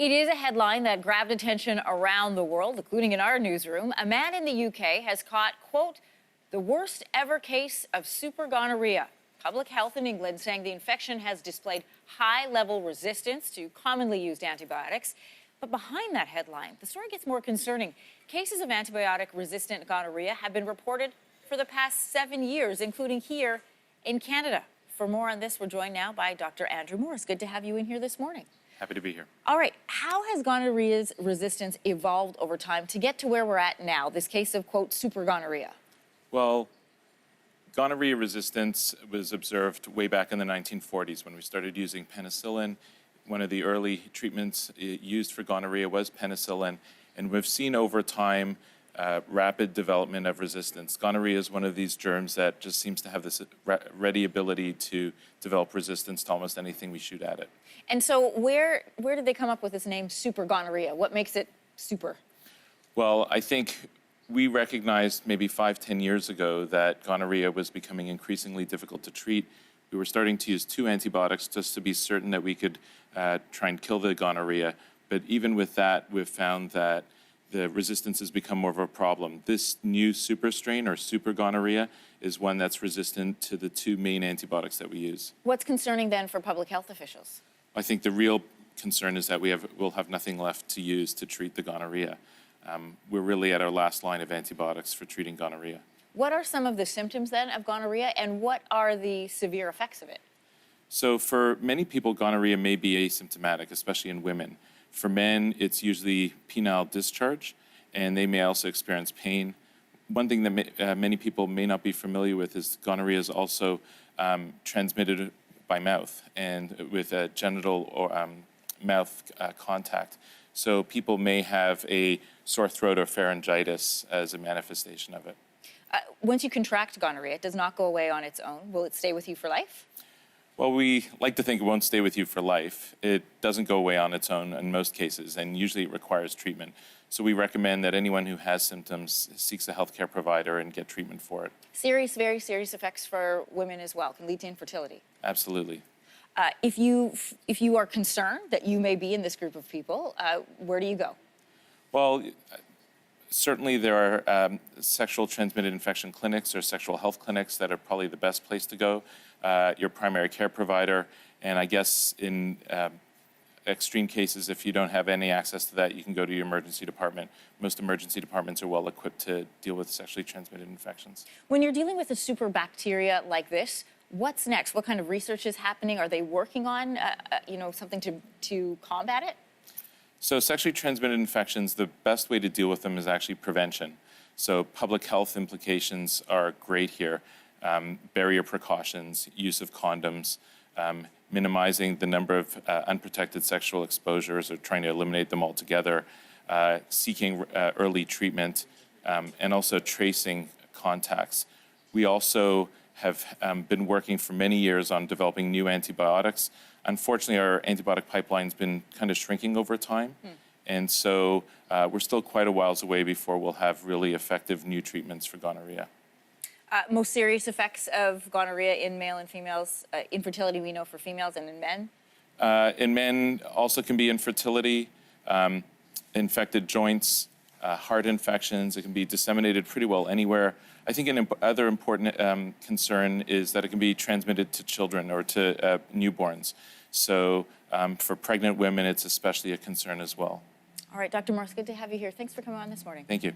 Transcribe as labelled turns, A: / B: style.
A: It is a headline that grabbed attention around the world, including in our newsroom. A man in the UK has caught, quote, the worst ever case of super gonorrhea. Public Health in England saying the infection has displayed high-level resistance to commonly used antibiotics. But behind that headline, the story gets more concerning. Cases of antibiotic-resistant gonorrhea have been reported for the past 7 years, including here in Canada. For more on this, we're joined now by Dr. Andrew Morris. Good to have you in here this morning.
B: Happy to be here.
A: All right. How has gonorrhea's resistance evolved over time to get to where we're at now, this case of, quote, super gonorrhea?
B: Well, gonorrhea resistance was observed way back in the 1940s when we started using penicillin. One of the early treatments used for gonorrhea was penicillin, and we've seen over time rapid development of resistance. Gonorrhea is one of these germs that just seems to have this ready ability to develop resistance to almost anything we shoot at it.
A: And so where did they come up with this name, super gonorrhea? What makes it super?
B: Well, I think we recognized maybe 5-10 years ago that gonorrhea was becoming increasingly difficult to treat. We were starting to use 2 antibiotics just to be certain that we could try and kill the gonorrhea. But even with that, we've found that the resistance has become more of a problem. This new super strain, or super gonorrhea, is one that's resistant to the 2 main antibiotics that we use.
A: What's concerning then for public health officials?
B: I think the real concern is that we'll have nothing left to use to treat the gonorrhea. We're really at our last line of antibiotics for treating gonorrhea.
A: What are some of the symptoms then of gonorrhea, and what are the severe effects of it?
B: So for many people, gonorrhea may be asymptomatic, especially in women. For men, it's usually penile discharge, and they may also experience pain. One thing that many people may not be familiar with is gonorrhea is also transmitted by mouth and with a genital or mouth contact. So people may have a sore throat or pharyngitis as a manifestation of it.
A: Once you contract gonorrhea, it does not go away on its own. Will it stay with you for life?
B: Well, we like to think it won't stay with you for life. It doesn't go away on its own in most cases, and usually it requires treatment. So we recommend that anyone who has symptoms seeks a healthcare provider and get treatment for it.
A: Serious, very serious effects for women as well. Can lead to infertility.
B: Absolutely.
A: If you are concerned that you may be in this group of people, where do you go?
B: Well, certainly there are sexual transmitted infection clinics or sexual health clinics that are probably the best place to go. Your primary care provider, and I guess in extreme cases, if you don't have any access to that, you can go to your emergency department. Most emergency departments are well equipped to deal with sexually transmitted infections.
A: When you're dealing with a super bacteria like this, what's next? What kind of research is happening? Are they working on something to combat it?
B: So sexually transmitted infections, the best way to deal with them is actually prevention. So public health implications are great here. Barrier precautions, use of condoms, minimizing the number of unprotected sexual exposures or trying to eliminate them altogether, seeking early treatment, and also tracing contacts. We also have been working for many years on developing new antibiotics. Unfortunately, our antibiotic pipeline's been kind of shrinking over time. And so we're still quite a whiles away before we'll have really effective new treatments for gonorrhea.
A: Most serious effects of gonorrhea in male and females, infertility we know for females, and in men?
B: In men also can be infertility, infected joints, heart infections. It can be disseminated pretty well anywhere. I think another important concern is that it can be transmitted to children or to newborns. So for pregnant women, it's especially a concern as well.
A: All right, Dr. Morris, good to have you here. Thanks for coming on this morning.
B: Thank you.